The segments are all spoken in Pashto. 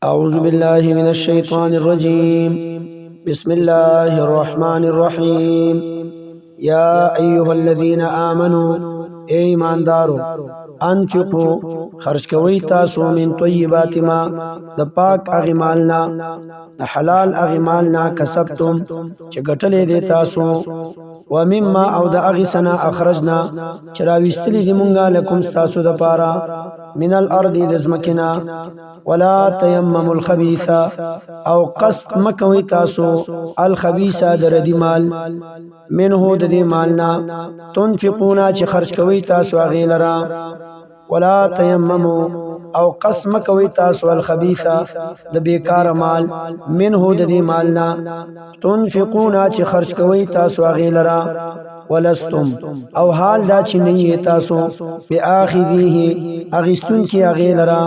أعوذ بالله من الشيطان الرجيم. بسم الله الرحمن الرحيم. يا أيها الذين آمنوا إيمان دارو انفقوا خرج کوي تاسو من طیبات ما د پاک اغمالنا د حلال اغمالنا کسبتم چې ګټلې دي تاسو ومما او د اغسنا اخرجنا چراويستلې زمونږه لكم تاسو د پاره من الارض د زمکنا ولا تيمموا الخبيث او قصد مکوي تاسو الخبيث دردي مال منه د دې مالنا تنفقون چې خرج کوي تاسو غیلرا ولا تيمموا او قسم کوي تاسو الخبيثه د بیکار مال منه د دې مالنا تنفقون چې خرج کوي تاسو غیلرا ولستم او حال دا چې نه تاسو باخذيه اغستون کې غیلرا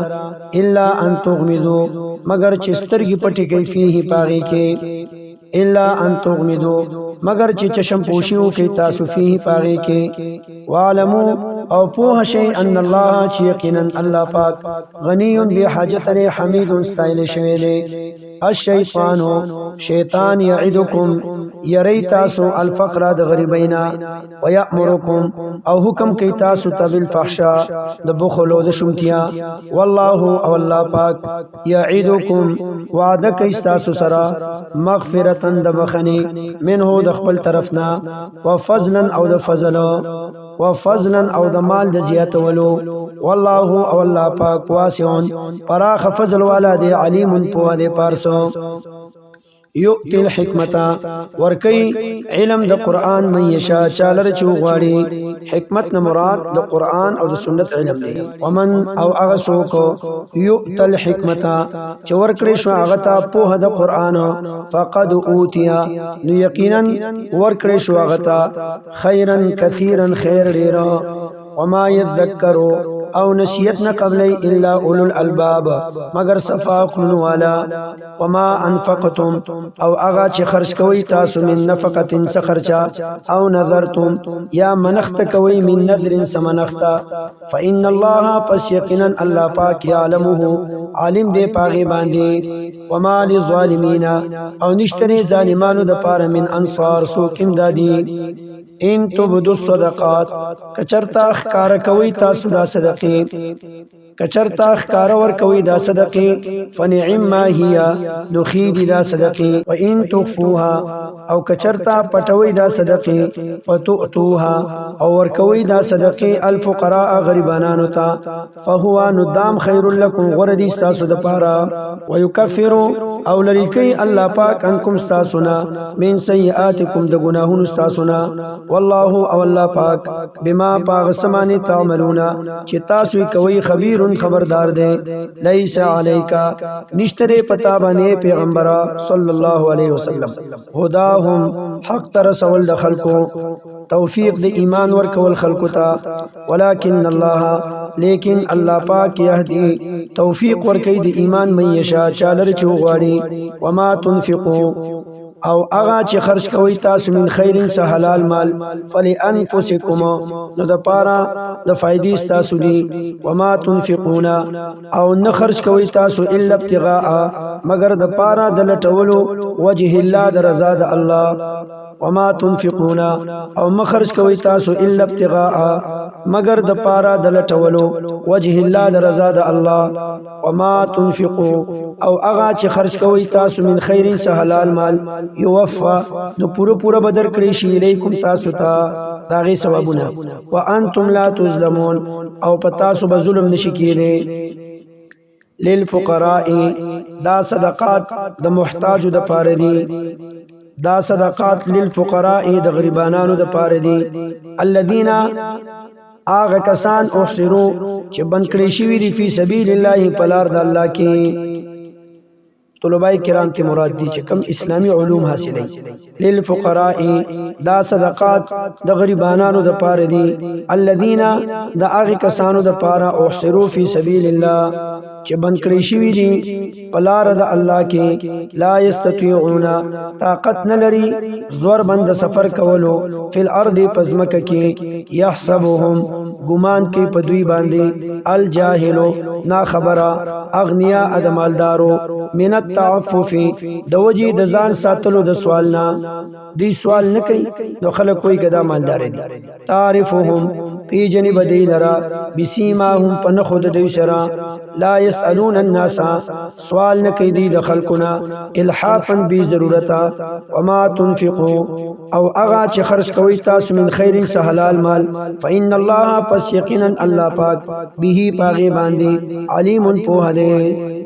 الا ان تغمدوا مگر چې سترګې پټې کوي فيه پاغي کې الا ان تغمدوا مگر چې چشم پوشیو کې تاسو فيه پاغي کې وعلموا او پوه شي ان الله چې یقینا الله پاک غنی به حاجت لري حمید استایل شوی دی الشیطان شیطان یعدکم یری تاسو الفقر د غریبینا ويأمرکم او حکم کوي تاسو ته بالفحشاء د بخل او د شمتیا والله او الله پاک یعدکم وعده کوي تاسو سره مغفرتن د بخنی منه د خپل طرفنا وفضلا او د فضل وفضلا او د مال د زیاتولو والله او الله پاک واسعون فراخ فضل والا دی علیم په دې پارسو یؤتی الحکمتا ورکی علم د قرآن من یشا چالر چوغواړي حکمت نه مراد د قرآن او د سنت علم دی ومن او هغه څوک یؤت الحکمتا چې ورکړي شو هغه ته په د قرآن فقد اوتیا نو یقینا ورکړي شو هغه ته خیرا کثیرا خیر ډیر وما يذكروا او نسیت نه قبلی الا اولو الالباب مگر صفا قلن والا وما انفقتم او اغا چې خرج کوي تاسو من نفقت سخرچا او نظرتم یا منخت کوي من نظر سمنخت فإن الله پس یقینا الله پاک یعلمه عالم دې پاغي باندې وما للظالمین او نشتري ظالمانو د پاره من انصار سو کیم دادی ان تبدو الصدقات کچرتا اخکار کوي تاسو دا صدقې کچرتا اخکار ور کوي دا صدقې فنعم ما هي نخید دا صدقې و ان تخفوها او کچرتا پټوي دا صدقې فتؤتوها او ور کوي دا صدقې الفقراء غریبانو ته فهو ندام خير لكم غردي تاسو د پاره ويكفر او لریکی الله پاک انکم استاسنا من سیئاتکم د گناهونو استاسنا والله او الله پاک بما پاغ سمانی تعملون چې تاسو کوي خبير خبردار دی ليس عليك نشتره پتا باندې پیغمبر صلی الله علیه وسلم هداهم حق تر رسول د خلقو توفیق د ایمان ورکول خلقو ته ولکن الله لیکن الله پاک يهدي توفیق ورکي د ایمان من یشا چالر چوغواړي وما تنفقوا او اغا چې خرج کوي تاسو من خیر سه حلال مال فلانفسکم نو د پارا د فائدې تاسو دي وما تنفقون او نه خرج کوي تاسو الا ابتغاء مگر د پارا د لټولو وجه الله د رضا د الله وما تنفقون او مخرج کوي تاسو الا ابتغاء مگر د پارا د لټولو وجه الله د رضا د الله وما تنفقوا او اغا چې خرج کوي تاسو من خیر سه حلال مال یوفا نو پورا بدر کړی شي الیکم تاسو ته داغي ثوابونه وانتم لا تظلمون او پتا سو به ظلم نشي کېږي للفقراء دا صدقات د محتاجو د پاره دي دا صدقات للفقراء د غریبانانو د پاره دي الذين آغا کسان احصرو چې بند کړی شوی دي فی سبیل الله پلار د الله کې طلباء کرام ته مراد دي چې کم اسلامی علوم حاصلې للفقراء دا صدقات د غریبانانو د پاره دي الذين دا آغا کسانو د پاره احصرو فی سبیل الله چې بند کړی شوي دي په لار د الله کې لا یستطيعون طاقت نه لري زور بند سفر کولو فی الارض پزمکه کې یحسبهم ګمان کې په دوی باندې الجاهلو نا خبره اغنیا ادمالدارو من التعفف د وجې د ځان ساتلو د سوال نه دی سوال نه کوي نو خلک کوئی کدا مالدار دي تعرفهم پی جنب دی لرا بسیماهم پن خود دی سرا لا يسألون الناس سوال نه کوي دی د خلقنا الحافا بی ضرورتا وما تنفقوا او اغا چې خرج کوي تاسو من خیر سهلال مال فإن الله پس یقینا الله پاک به پاغي باندې علیم په هده